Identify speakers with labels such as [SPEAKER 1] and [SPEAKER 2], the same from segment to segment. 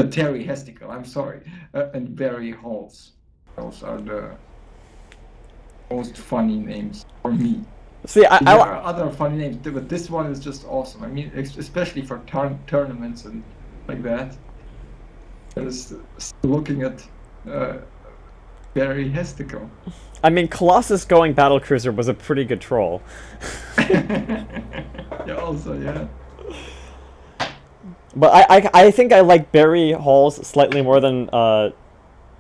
[SPEAKER 1] Terry Hesticle, I'm sorry, and Barry Halls. Those are the most funny names for me.
[SPEAKER 2] See,
[SPEAKER 1] There are other funny names, but this one is just awesome. I mean, especially for tournaments and like that. I was looking at Barry Hesticle.
[SPEAKER 2] I mean, Colossus going Battlecruiser was a pretty good troll.
[SPEAKER 1] Yeah, also, yeah.
[SPEAKER 2] But I think I like Barry Halls slightly more than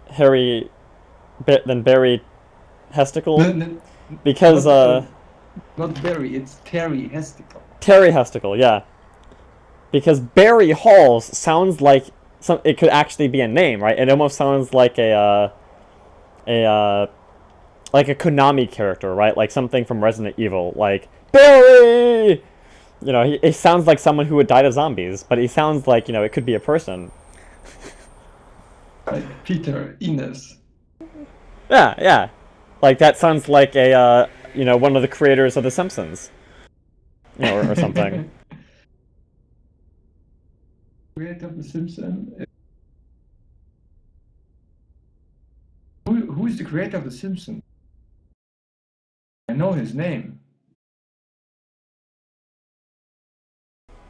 [SPEAKER 2] Harry than Barry Hesticle
[SPEAKER 1] No,
[SPEAKER 2] because
[SPEAKER 1] not Barry, it's Terry Hesticle.
[SPEAKER 2] Terry Hesticle, yeah. Because Barry Halls sounds like it could actually be a name, right? It almost sounds like a like a Konami character, right? Like something from Resident Evil, like Barry. You know, he sounds like someone who would die to zombies, but he sounds like, it could be a person.
[SPEAKER 1] Like Peter Innes.
[SPEAKER 2] Yeah, yeah. Like that sounds like a one of the creators of The Simpsons, or something.
[SPEAKER 1] Creator of The Simpsons. Who is the creator of The Simpsons? I know his name.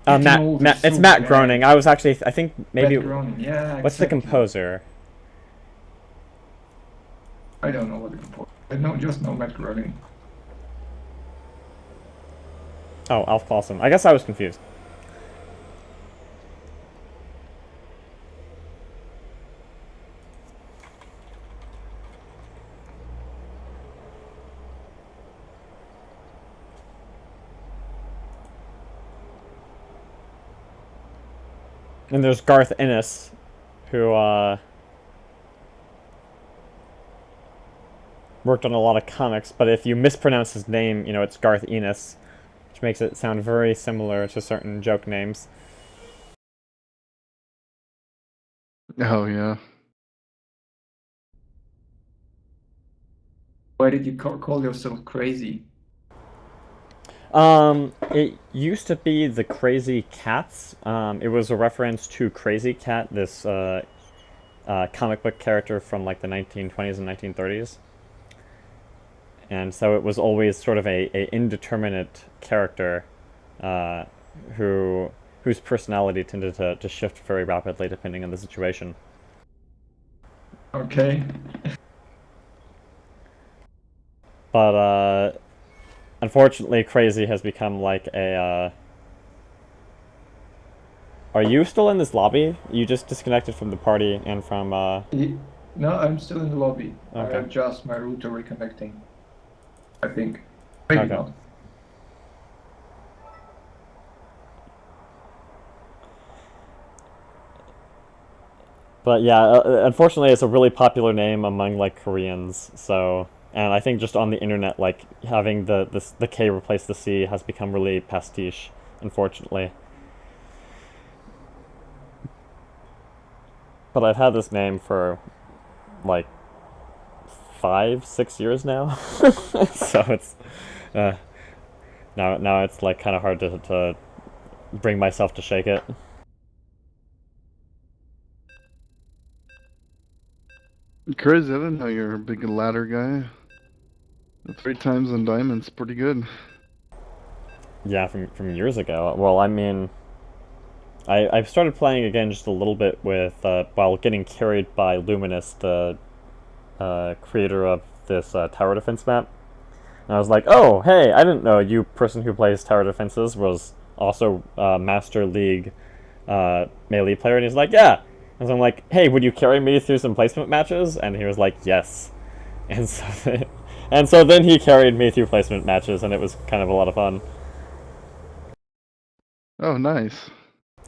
[SPEAKER 2] It's Matt Groening. I was actually, I think maybe.
[SPEAKER 1] Matt Groening, yeah.
[SPEAKER 2] What's the composer?
[SPEAKER 1] I don't know what the composer. I just know Matt Groening.
[SPEAKER 2] Oh, Alf Clausen. I guess I was confused. And there's Garth Ennis, who worked on a lot of comics, but if you mispronounce his name, it's Garth Ennis, which makes it sound very similar to certain joke names.
[SPEAKER 3] Oh, yeah.
[SPEAKER 1] Why did you call yourself crazy?
[SPEAKER 2] It used to be the Crazy Cats. It was a reference to Crazy Cat, this comic book character from like the 1920s and 1930s. And so it was always sort of a indeterminate character whose personality tended to shift very rapidly depending on the situation.
[SPEAKER 1] Okay.
[SPEAKER 2] But unfortunately, Crazy has become like a. Are you still in this lobby? You just disconnected from the party and from.
[SPEAKER 1] No, I'm still in the lobby.
[SPEAKER 2] Okay.
[SPEAKER 1] I adjust my router reconnecting. I think. Maybe
[SPEAKER 2] Okay.
[SPEAKER 1] not.
[SPEAKER 2] But yeah, unfortunately, it's a really popular name among like Koreans. So, and I think just on the internet, like having the K replace the C has become really pastiche, unfortunately. But I've had this name for like 5-6 years now, so it's now it's like kind of hard to bring myself to shake it.
[SPEAKER 3] Crazy, I didn't know you were a big ladder guy. 3 times on diamonds, pretty good.
[SPEAKER 2] Yeah, from years ago. Well, I mean, I've started playing again just a little bit with while getting carried by Luminous, the creator of this tower defense map. And I was like, oh, hey, I didn't know you person who plays tower defenses was also Master League melee player. And he's like, yeah. And so I'm like, hey, would you carry me through some placement matches? And he was like, yes. And so then he carried me through placement matches, and it was kind of a lot of fun.
[SPEAKER 3] Oh, nice.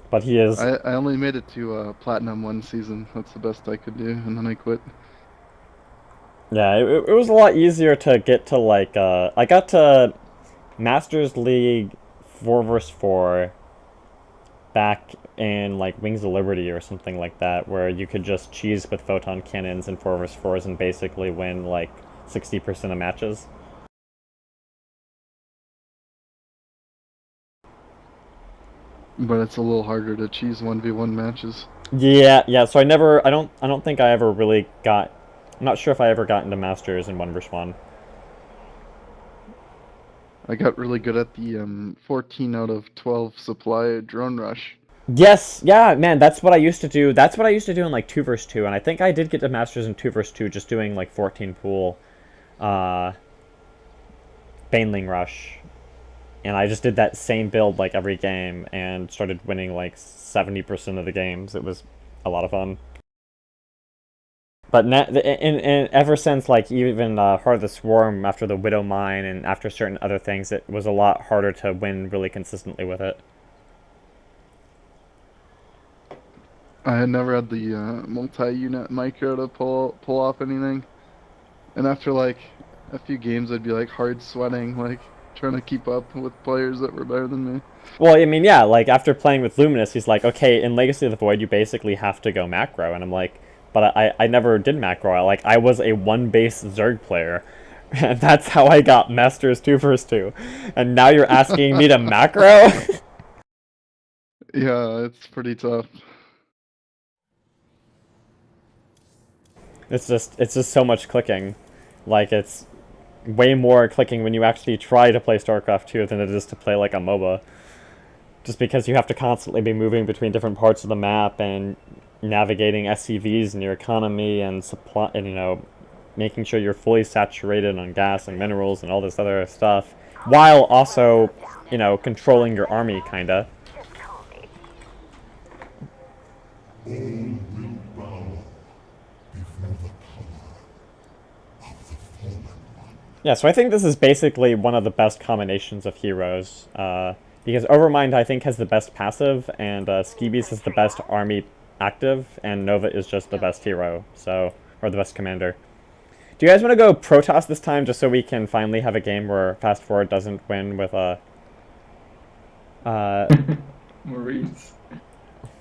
[SPEAKER 2] But he is.
[SPEAKER 3] I only made it to Platinum 1 season. That's the best I could do, and then I quit.
[SPEAKER 2] Yeah, it was a lot easier to get to, like, I got to Masters League 4 vs 4 back in, like, Wings of Liberty or something like that, where you could just cheese with photon cannons and 4 vs 4s and basically win, like, 60% of matches.
[SPEAKER 3] But it's a little harder to cheese 1v1 matches.
[SPEAKER 2] Yeah. So I don't think I ever really got. I'm not sure if I ever got into Masters in 1v1.
[SPEAKER 3] I got really good at the 14 out of 12 supply drone rush.
[SPEAKER 2] Yes, yeah, man, that's what I used to do. That's what I used to do in like 2 versus 2, and I think I did get to Masters in 2 versus 2 just doing like 14 pool uh Baneling Rush. And I just did that same build like every game and started winning like 70% of the games. It was a lot of fun. But and ever since like even Heart of the Swarm after the Widow Mine and after certain other things, it was a lot harder to win really consistently with it.
[SPEAKER 3] I had never had the multi-unit micro to pull off anything. And after like a few games, I'd be like hard sweating, like trying to keep up with players that were better than me.
[SPEAKER 2] Well, I mean, yeah, like after playing with Luminous, he's like, okay, in Legacy of the Void, you basically have to go macro, and I'm like, but I never did macro. I was a one base Zerg player, and that's how I got Masters 2 versus 2, and now you're asking me to macro?
[SPEAKER 3] Yeah, it's pretty tough.
[SPEAKER 2] It's just so much clicking, like it's way more clicking when you actually try to play StarCraft 2 than it is to play like a MOBA. Just because you have to constantly be moving between different parts of the map and navigating SCVs in your economy and supply, and making sure you're fully saturated on gas and minerals and all this other stuff, while also, controlling your army, kinda. Yeah, so I think this is basically one of the best combinations of heroes. Because Overmind, I think, has the best passive, and Skeebies has the best army active, and Nova is just the best hero, or the best commander. Do you guys want to go Protoss this time, just so we can finally have a game where FastForward doesn't win with a...
[SPEAKER 1] Marines.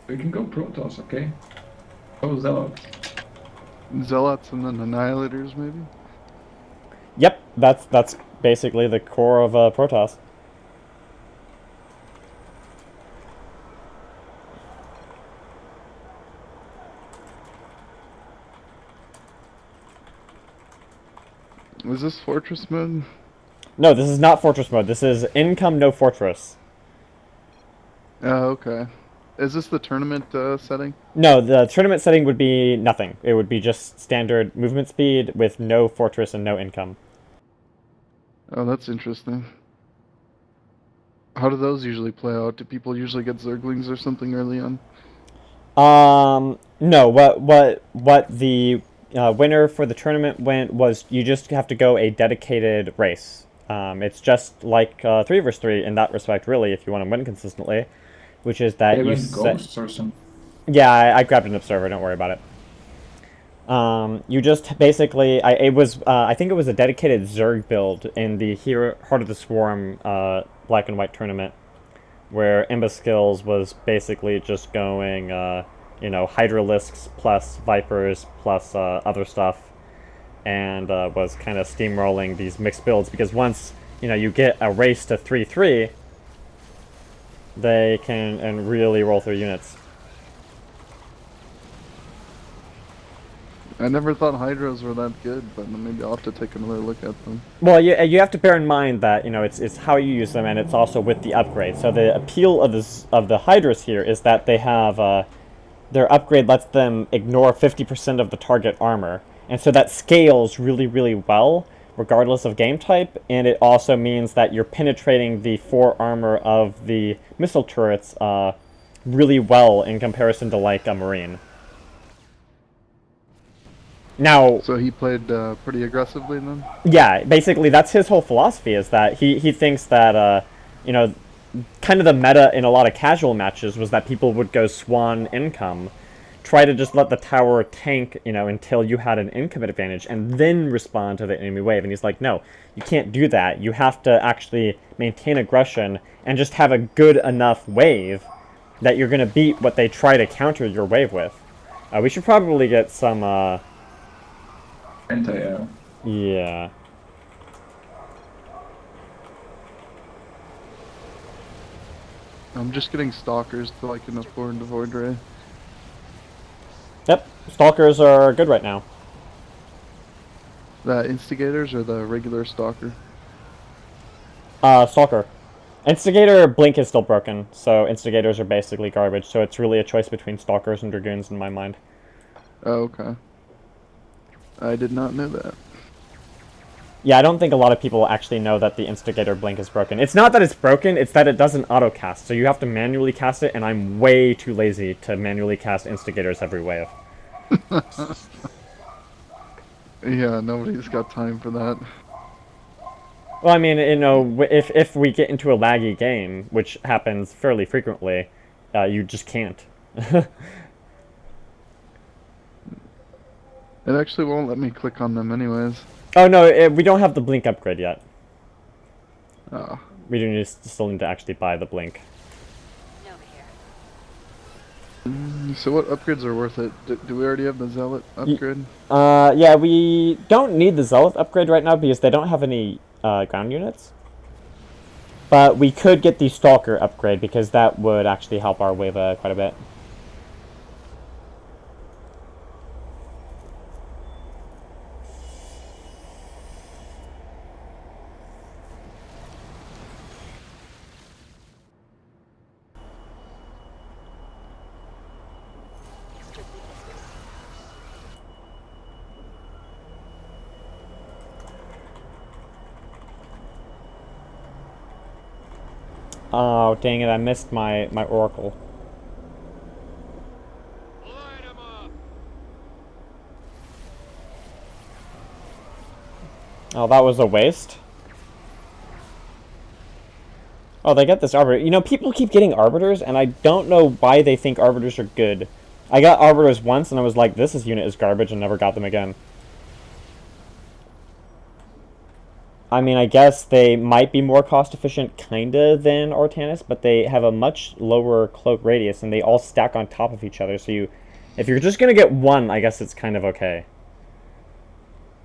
[SPEAKER 1] We can go Protoss, okay? Oh, Zealots.
[SPEAKER 3] Zealots and then Annihilators, maybe?
[SPEAKER 2] Yep, that's basically the core of Protoss.
[SPEAKER 3] Was this Fortress mode?
[SPEAKER 2] No, this is not Fortress mode. This is Income No Fortress.
[SPEAKER 3] Oh, okay. Is this the tournament setting?
[SPEAKER 2] No, the tournament setting would be nothing. It would be just standard movement speed with no fortress and no income.
[SPEAKER 3] Oh, that's interesting. How do those usually play out? Do people usually get Zerglings or something early on?
[SPEAKER 2] No. What the winner for the tournament went was you just have to go a dedicated race. It's just like 3 vs 3 in that respect, really, if you want to win consistently, which is that
[SPEAKER 1] They
[SPEAKER 2] you
[SPEAKER 1] went Ghosts or something.
[SPEAKER 2] Yeah, I grabbed an observer. Don't worry about it. You just basically, I think it was a dedicated Zerg build in the Heart of the Swarm black and white tournament, where Imba was basically just going, Hydralisks plus Vipers plus other stuff, and was kind of steamrolling these mixed builds, because once, you get a race to 3-3, they can and really roll through units.
[SPEAKER 3] I never thought Hydras were that good, but maybe I'll have to take another look at them.
[SPEAKER 2] Well, you have to bear in mind that it's how you use them, and it's also with the upgrade. So the appeal of the Hydras here is that they have their upgrade lets them ignore 50% of the target armor, and so that scales really, really well regardless of game type. And it also means that you're penetrating the 4 armor of the missile turrets really well in comparison to like a Marine. Now,
[SPEAKER 3] So he played pretty aggressively then?
[SPEAKER 2] yeah, basically that's his whole philosophy, is that he thinks that, kind of the meta in a lot of casual matches was that people would go Swan income, try to just let the tower tank, until you had an income advantage, and then respond to the enemy wave. And he's like, no, you can't do that. You have to actually maintain aggression and just have a good enough wave that you're going to beat what they try to counter your wave with. We should probably get some,
[SPEAKER 1] Anti-air.
[SPEAKER 2] yeah.
[SPEAKER 3] I'm just getting stalkers till I can afford the Void Ray.
[SPEAKER 2] Stalkers are good right now.
[SPEAKER 3] The instigators or the regular stalker?
[SPEAKER 2] Stalker. Instigator Blink is still broken, so Instigators are basically garbage, so it's really a choice between Stalkers and Dragoons in my mind.
[SPEAKER 3] Oh, okay. I did not know that.
[SPEAKER 2] Yeah, I don't think a lot of people actually know that the Instigator Blink is broken. It's not that it's broken, it's that it doesn't auto-cast, so you have to manually cast it, and I'm way too lazy to manually cast Instigators every wave.
[SPEAKER 3] Yeah, nobody's got time for that.
[SPEAKER 2] Well, I mean, you know, if we get into a laggy game, which happens fairly frequently, you just can't.
[SPEAKER 3] It actually won't let me click on them anyways.
[SPEAKER 2] Oh no, we don't have the Blink upgrade yet.
[SPEAKER 3] Oh.
[SPEAKER 2] We do still need to actually buy the Blink.
[SPEAKER 3] So what upgrades are worth it? Do we already have the Zealot upgrade?
[SPEAKER 2] Yeah, we don't need the Zealot upgrade right now because they don't have any ground units. But we could get the Stalker upgrade because that would actually help our wave quite a bit. Oh, dang it, I missed my Oracle. Oh, that was a waste. Oh, they get this Arbiter. You know, people keep getting Arbiters, and I don't know why they think Arbiters are good. I got Arbiters once, and I was like, this unit is garbage, and never got them again. I mean, I guess they might be more cost-efficient, kinda, than Artanis, but they have a much lower cloak radius, and they all stack on top of each other, so if you're just gonna get one, I guess it's kind of okay.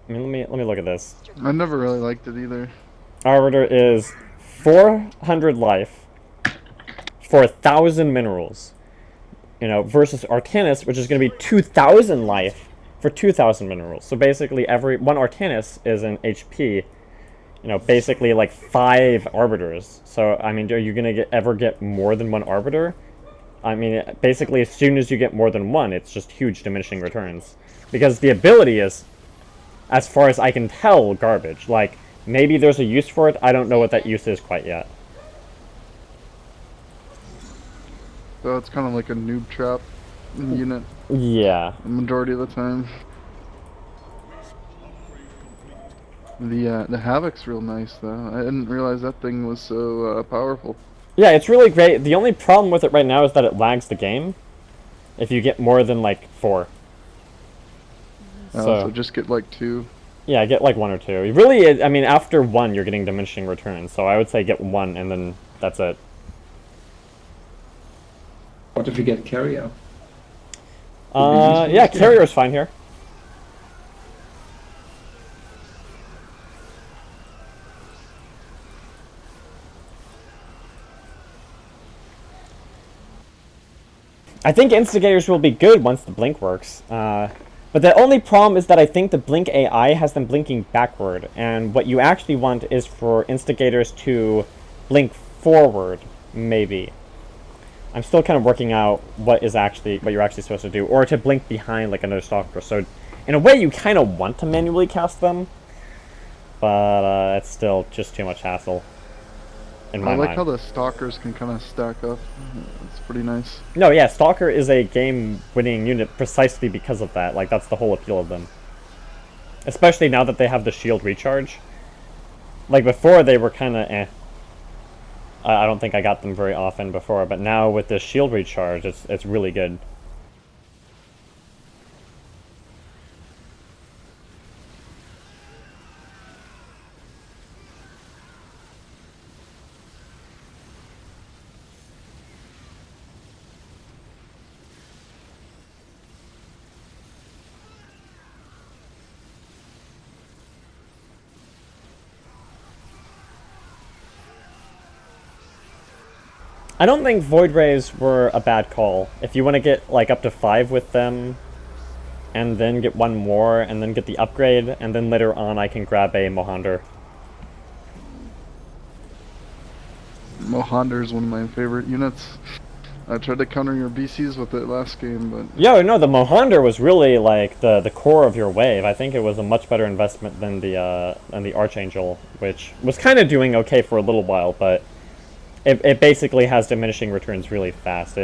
[SPEAKER 2] I mean, let me look at this.
[SPEAKER 3] I never really liked it either.
[SPEAKER 2] Arbiter is 400 life for 1,000 minerals, you know, versus Artanis, which is going to be 2,000 life for 2,000 minerals. So basically, every one Artanis is an HP, you know, basically like 5 Arbiters. So I mean, are you going to ever get more than one Arbiter? I mean, basically, as soon as you get more than one, it's just huge diminishing returns, because the ability is, as far as I can tell, garbage. Like, maybe there's a use for it. I don't know what that use is quite yet.
[SPEAKER 3] So it's kind of like a noob trap unit.
[SPEAKER 2] Yeah.
[SPEAKER 3] The majority of the time. The Havoc's real nice though. I didn't realize that thing was so powerful.
[SPEAKER 2] Yeah, it's really great. The only problem with it right now is that it lags the game if you get more than, like, 4.
[SPEAKER 3] So just get like 2.
[SPEAKER 2] Yeah, get like 1 or 2. You really, I mean, after 1, you're getting diminishing returns. So I would say get 1, and then that's it.
[SPEAKER 1] What if you get Carrier?
[SPEAKER 2] Yeah, Carrier's fine here. I think Instigators will be good once the Blink works. But the only problem is that I think the Blink AI has them blinking backward, and what you actually want is for Instigators to blink forward, maybe. I'm still kind of working out what you're actually supposed to do, or to blink behind like another Stalker. So, in a way, you kind of want to manually cast them, but it's still just too much hassle. In my
[SPEAKER 3] I like
[SPEAKER 2] mind.
[SPEAKER 3] how the Stalkers can kind of stack up. It's pretty nice.
[SPEAKER 2] No, yeah, Stalker is a game-winning unit precisely because of that. Like, that's the whole appeal of them. Especially now that they have the shield recharge. Like, before they were kind of eh. I don't think I got them very often before, but now with this shield recharge, it's really good. I don't think Void Rays were a bad call. If you want to get like up to 5 with them, and then get one more, and then get the upgrade, and then later on I can grab a Mohander.
[SPEAKER 3] Mohander is one of my favorite units. I tried to counter your BCs with it last game, but
[SPEAKER 2] Yeah, no, the Mohander was really like the core of your wave. I think it was a much better investment than the Archangel, which was kind of doing okay for a little while, but it basically has diminishing returns really fast.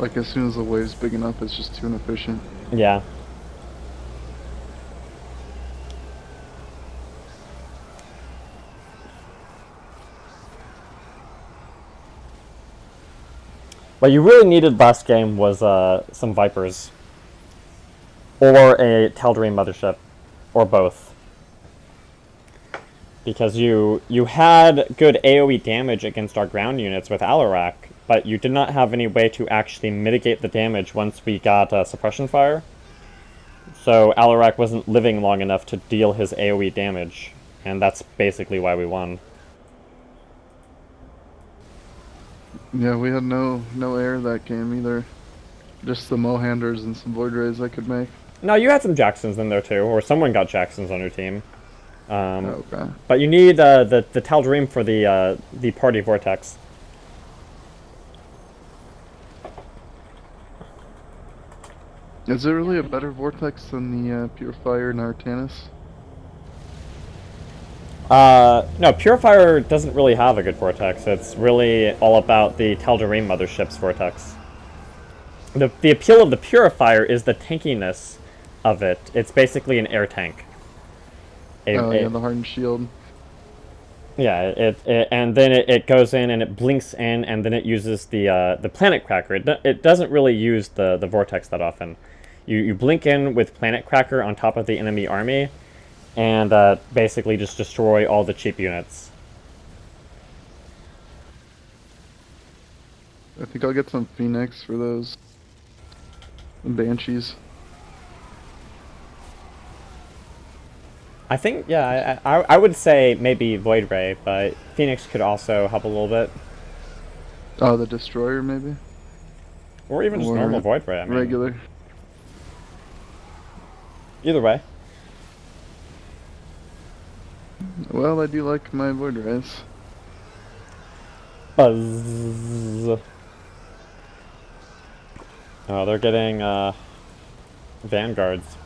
[SPEAKER 3] like as soon as the wave's big enough, it's just too inefficient.
[SPEAKER 2] Yeah. What you really needed last game was some Vipers. Or a Tal'Darim mothership. Or both. Because you had good AoE damage against our ground units with Alarak, but you did not have any way to actually mitigate the damage once we got suppression fire. So Alarak wasn't living long enough to deal his AoE damage, and that's basically why we won.
[SPEAKER 3] Yeah, we had no air that game either. Just the Mohanders and some Void Rays I could make.
[SPEAKER 2] No, you had some Jacksons in there too, or someone got Jacksons on your team.
[SPEAKER 3] Okay.
[SPEAKER 2] But you need the Tal'Darim for the party vortex.
[SPEAKER 3] Is there really a better vortex than the Purifier and Artanis?
[SPEAKER 2] No, Purifier doesn't really have a good vortex. It's really all about the Tal'Darim mothership's vortex. The appeal of the Purifier is the tankiness of it. It's basically an air tank.
[SPEAKER 3] Yeah, the Hardened Shield.
[SPEAKER 2] Yeah, and then it goes in and it blinks in, and then it uses the Planet Cracker. It doesn't really use the vortex that often. You blink in with Planet Cracker on top of the enemy army, and basically just destroy all the cheap units.
[SPEAKER 3] I think I'll get some Phoenix for those. Banshees.
[SPEAKER 2] I think, yeah, I would say maybe Void Ray, but Phoenix could also help a little bit.
[SPEAKER 3] Oh, the Destroyer maybe?
[SPEAKER 2] Or even just normal Void Ray, I mean.
[SPEAKER 3] Regular.
[SPEAKER 2] Either way.
[SPEAKER 3] Well, I do like my Void Rays.
[SPEAKER 2] Buzz. Oh, they're getting, Vanguards.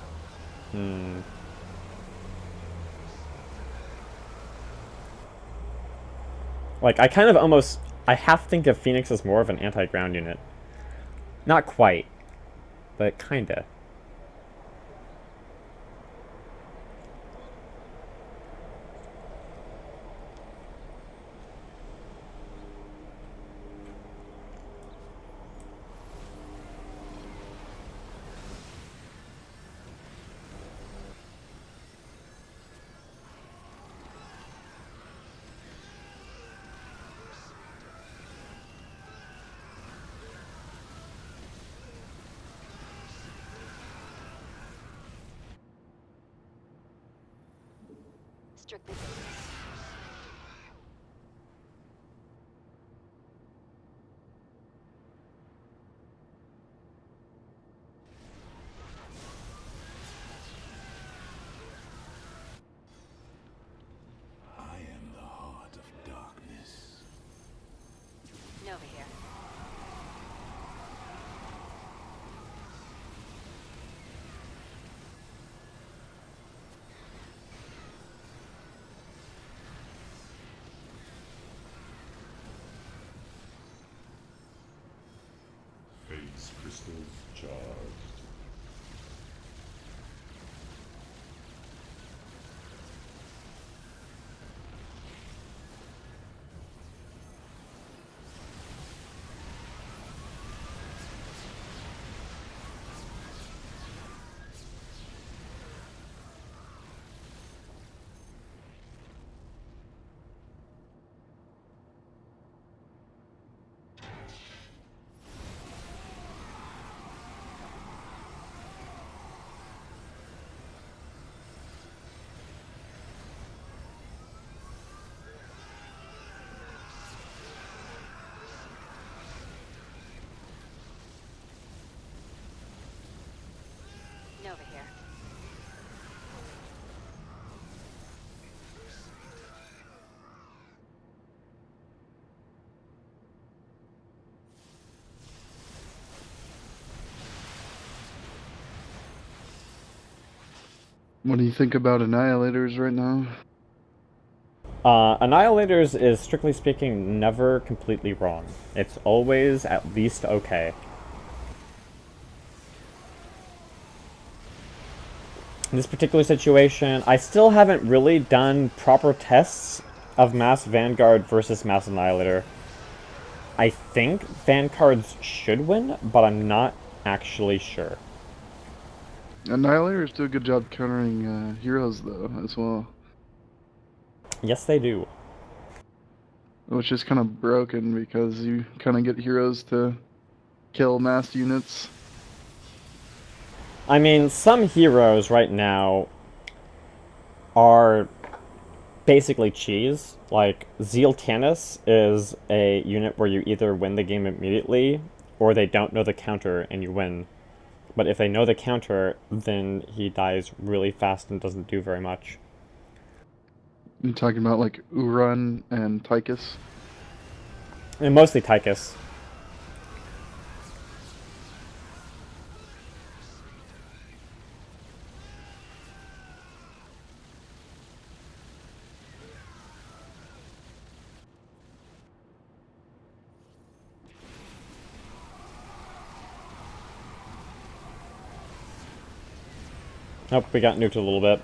[SPEAKER 2] Like, I kind of almost... I half think of Phoenix as more of an anti-ground unit. Not quite, but kinda.
[SPEAKER 4] Strictly business.
[SPEAKER 5] I am the heart of darkness.
[SPEAKER 4] Nova here.
[SPEAKER 5] Phase crystals charged.
[SPEAKER 4] Nova here.
[SPEAKER 3] What do you think about Annihilators right now?
[SPEAKER 2] Annihilators is, strictly speaking, never completely wrong. It's always at least okay. In this particular situation, I still haven't really done proper tests of Mass Vanguard versus Mass Annihilator. I think Vanguards should win, but I'm not actually sure.
[SPEAKER 3] Annihilators do a good job countering heroes, though, as well.
[SPEAKER 2] Yes, they do.
[SPEAKER 3] Which is kind of broken because you kind of get heroes to kill mass units.
[SPEAKER 2] I mean, some heroes right now are basically cheese. Like, Zeal Tannis is a unit where you either win the game immediately, or they don't know the counter and you win. But if they know the counter, then he dies really fast and doesn't do very much.
[SPEAKER 3] You're talking about like Uran and Tychus.
[SPEAKER 2] And mostly Tychus. Oh, we got nuked a little bit.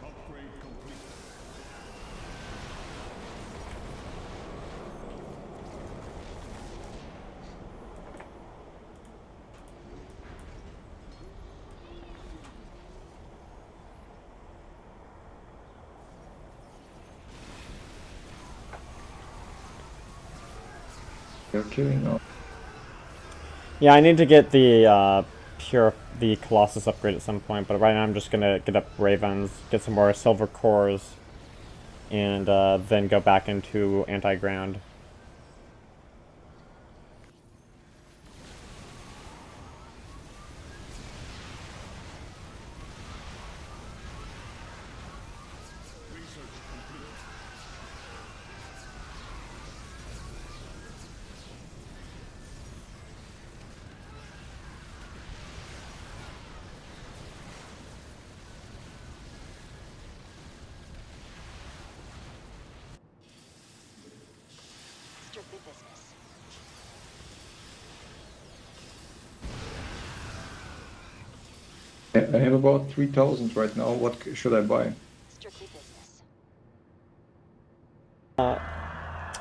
[SPEAKER 5] Upgrade complete.
[SPEAKER 1] You're killing all.
[SPEAKER 2] Yeah, I need to get the the Colossus upgrade at some point, but right now I'm just gonna get up Ravens, get some more silver cores, and then go back into anti-ground.
[SPEAKER 5] Research complete.
[SPEAKER 4] Strictly business.
[SPEAKER 1] I have about 3,000 right now. What should I buy?
[SPEAKER 4] Strictly business.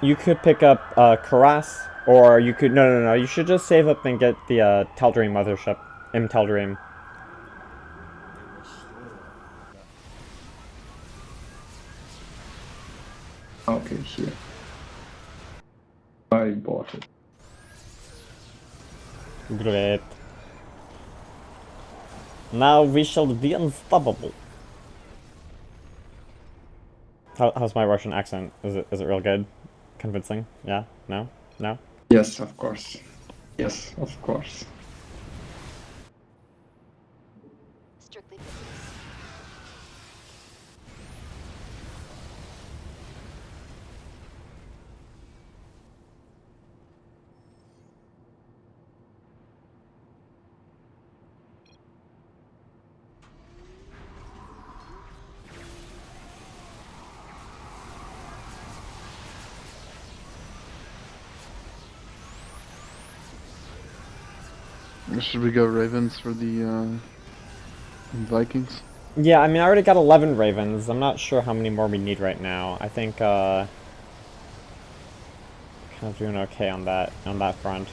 [SPEAKER 2] You could pick up Kurtis, or you could no. You should just save up and get the Tal'Darim mothership, Tal'Darim.
[SPEAKER 1] Okay, here. I bought it.
[SPEAKER 2] Great. Now we shall be unstoppable. How's my Russian accent? Is it real good? Convincing? Yeah? No? No?
[SPEAKER 1] Yes, of course. Yes, of course.
[SPEAKER 4] Strictly business.
[SPEAKER 3] Should we go Ravens for the Vikings?
[SPEAKER 2] Yeah, I mean, I already got 11 Ravens. I'm not sure how many more we need right now. I think, kind of doing okay on that front.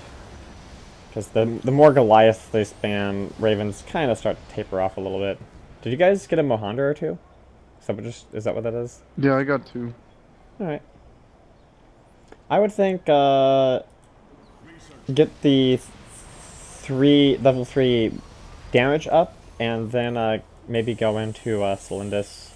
[SPEAKER 2] Because the more Goliaths they spam, Ravens kind of start to taper off a little bit. Did you guys get a Mohander or two? Is that what that is?
[SPEAKER 3] Yeah, I got 2.
[SPEAKER 2] Alright. I would think get the level 3 damage up, and then maybe go into Cylindus.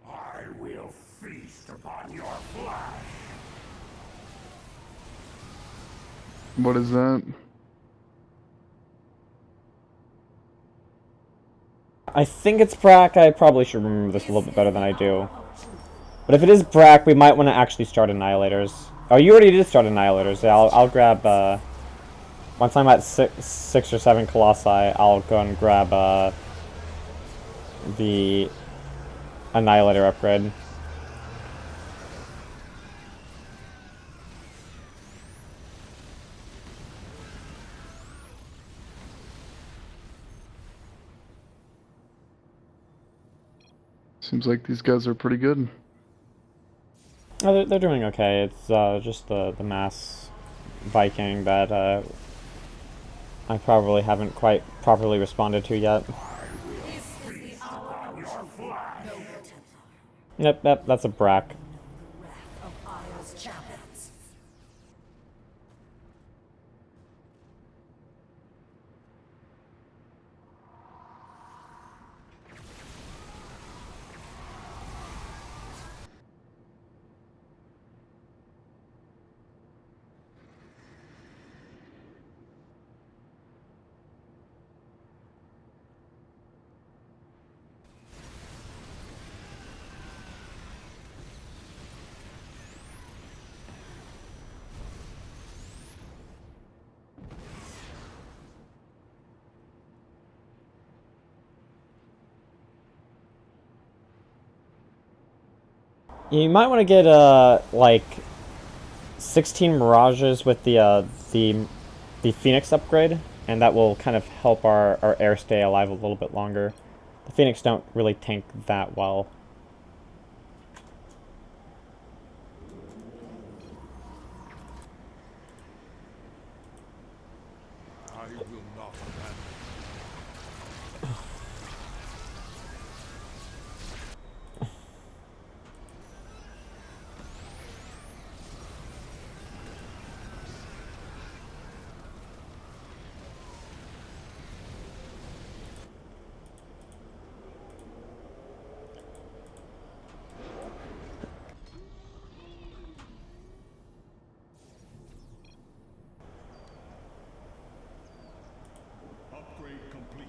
[SPEAKER 5] I will feast upon your flesh.
[SPEAKER 3] What is that?
[SPEAKER 2] I think it's Brack. I probably should remember this a little bit better than I do. But if it is Brack, we might want to actually start Annihilators. Oh, you already did start Annihilators. Yeah, I'll grab, once I'm at 6 or 7 Colossi, I'll go and grab, the Annihilator upgrade.
[SPEAKER 3] Seems like these guys are pretty good.
[SPEAKER 2] Oh, they're doing okay. It's just the mass Viking that I probably haven't quite properly responded to yet. Yep, that's a Brack. You might want to get like 16 Mirages with the Phoenix upgrade, and that will kind of help our air stay alive a little bit longer. The Phoenix don't really tank that well.
[SPEAKER 5] I will not abandon. Upgrade complete.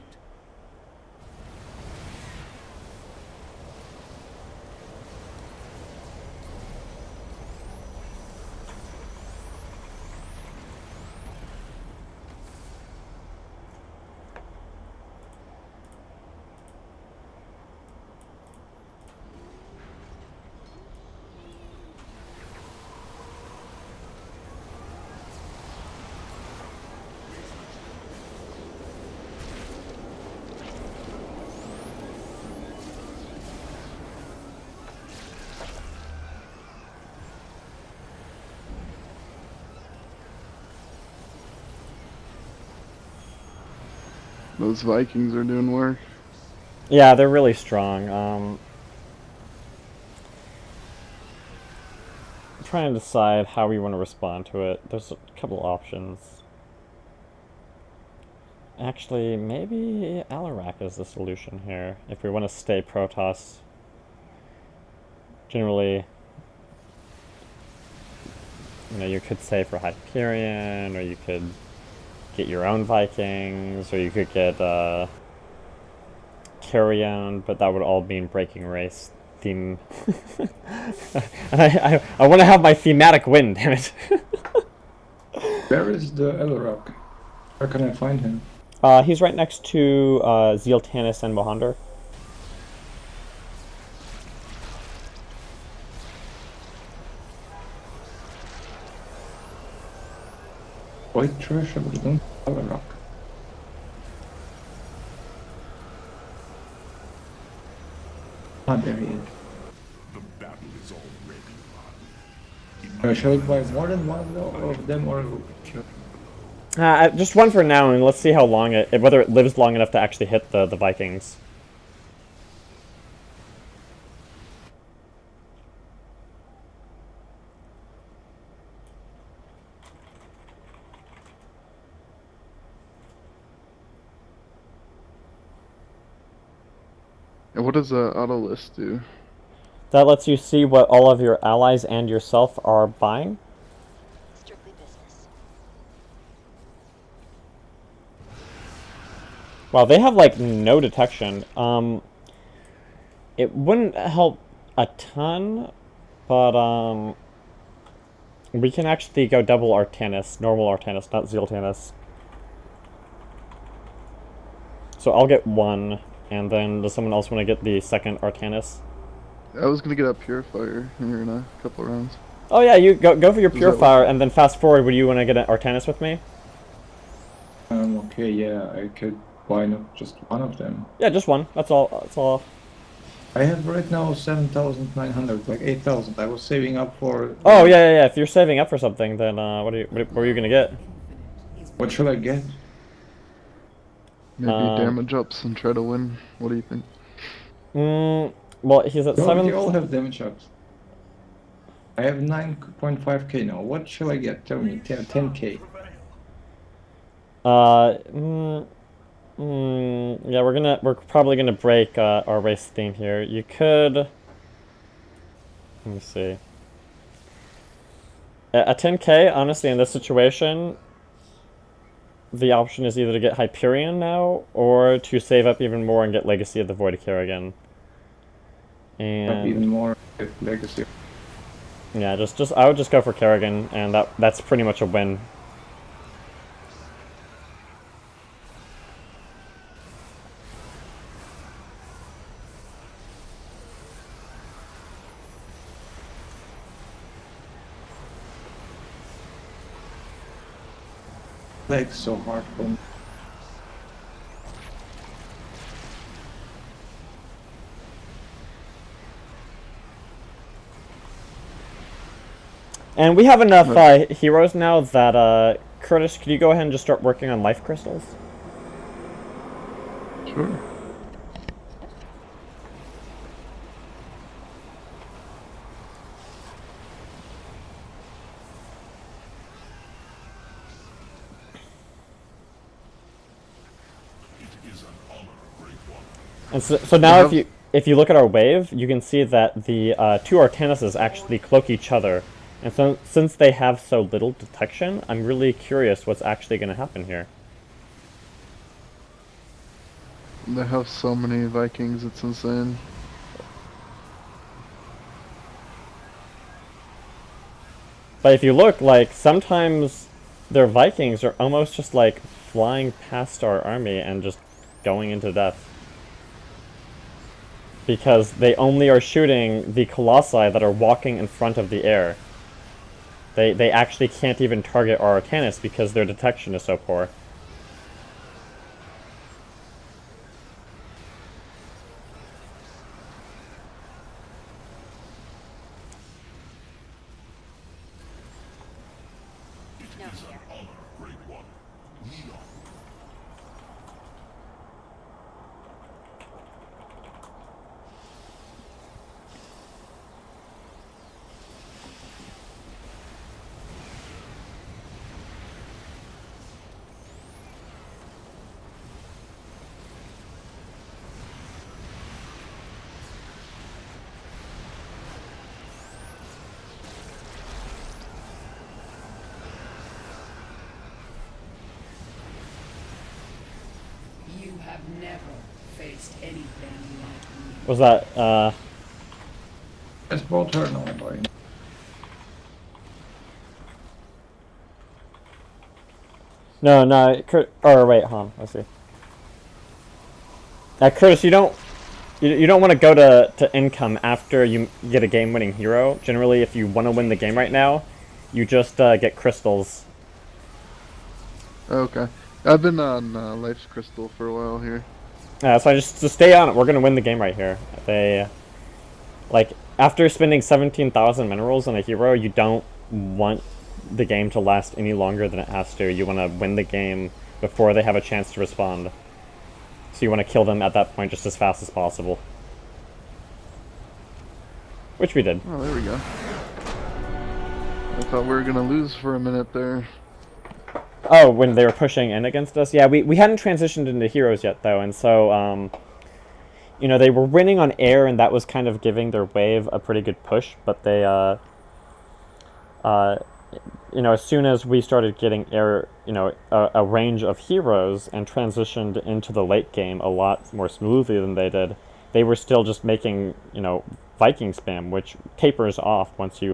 [SPEAKER 3] Those Vikings are doing work.
[SPEAKER 2] Yeah, they're really strong. I'm trying to decide how we want to respond to it. There's a couple options. Actually, maybe Alarak is the solution here, if we want to stay Protoss. Generally, you know, you could say for Hyperion, or you could get your own Vikings, or you could get Carrion, but that would all mean breaking race theme. I want to have my thematic win, damn it.
[SPEAKER 1] Where is the Elrog? Where can I find him?
[SPEAKER 2] He's right next to Zeal Tannis and Mohander.
[SPEAKER 1] White treasure, but we don't have a rock. Ah, there he is.
[SPEAKER 5] The battle is already won.
[SPEAKER 1] Shall we buy more than one of them, or
[SPEAKER 2] Just one for now, and let's see how long whether it lives long enough to actually hit the Vikings.
[SPEAKER 3] And what does the auto list do?
[SPEAKER 2] That lets you see what all of your allies and yourself are buying.
[SPEAKER 4] Strictly business.
[SPEAKER 2] Wow, they have like no detection. It wouldn't help a ton, but we can actually go double Artanis, normal Artanis, not Zealtanis. So I'll get one, and then does someone else want to get the second Artanis?
[SPEAKER 3] I was gonna get a Purifier here in a couple rounds.
[SPEAKER 2] Oh yeah, you go for your
[SPEAKER 3] that
[SPEAKER 2] Purifier, and then fast forward. Would you want to get an Artanis with me?
[SPEAKER 1] okay, yeah, I could buy not just one of them.
[SPEAKER 2] Yeah, just one. That's all. That's all.
[SPEAKER 1] I have right now 7,900, like 8,000. I was saving up for.
[SPEAKER 2] Oh yeah. If you're saving up for something, then what are you gonna get?
[SPEAKER 1] What should I get?
[SPEAKER 3] Maybe damage ups and try to win. What do you think?
[SPEAKER 2] Well, he's at
[SPEAKER 1] They all have damage ups. I have 9.5k now. What shall I get? Tell me. 10k.
[SPEAKER 2] Yeah, we're probably gonna break our race theme here. You could. Let me see. A 10k, honestly, in this situation, the option is either to get Hyperion now or to save up even more and get Legacy of the Void Kerrigan. And
[SPEAKER 1] Even more legacy.
[SPEAKER 2] yeah, I would just go for Kerrigan, and that's pretty much a win.
[SPEAKER 1] Like so hard for me.
[SPEAKER 2] And we have enough heroes now that, Kurtis, could you go ahead and just start working on life crystals?
[SPEAKER 3] Sure.
[SPEAKER 2] And so now if you look at our wave, you can see that the two Artanises actually cloak each other. And so since they have so little detection, I'm really curious what's actually going to happen here.
[SPEAKER 3] They have so many Vikings, it's insane.
[SPEAKER 2] But if you look, like, sometimes their Vikings are almost just like flying past our army and just going into death. Because they only are shooting the Colossi that are walking in front of the air. They actually can't even target our Artanis because their detection is so poor.
[SPEAKER 4] No here.
[SPEAKER 6] You have never faced anything like me.
[SPEAKER 2] Was that,
[SPEAKER 1] It's both her now, boy.
[SPEAKER 2] No, or wait, let's see. Kurtis, you don't want to go to income after you get a game-winning hero. Generally, if you want to win the game right now, you just get crystals.
[SPEAKER 3] Okay. I've been on Life's Crystal for a while here.
[SPEAKER 2] So I just to stay on it. We're gonna win the game right here. They, like, after spending 17,000 minerals on a hero, you don't want the game to last any longer than it has to. You want to win the game before they have a chance to respond. So you want to kill them at that point just as fast as possible. Which we did.
[SPEAKER 3] Oh, there we go. I thought we were gonna lose for a minute there.
[SPEAKER 2] Oh, when they were pushing in against us? Yeah, we hadn't transitioned into heroes yet, though, and so, you know, they were winning on air, and that was kind of giving their wave a pretty good push, but they, you know, as soon as we started getting air, you know, a range of heroes and transitioned into the late game a lot more smoothly than they did, they were still just making, you know, Viking spam, which tapers off once you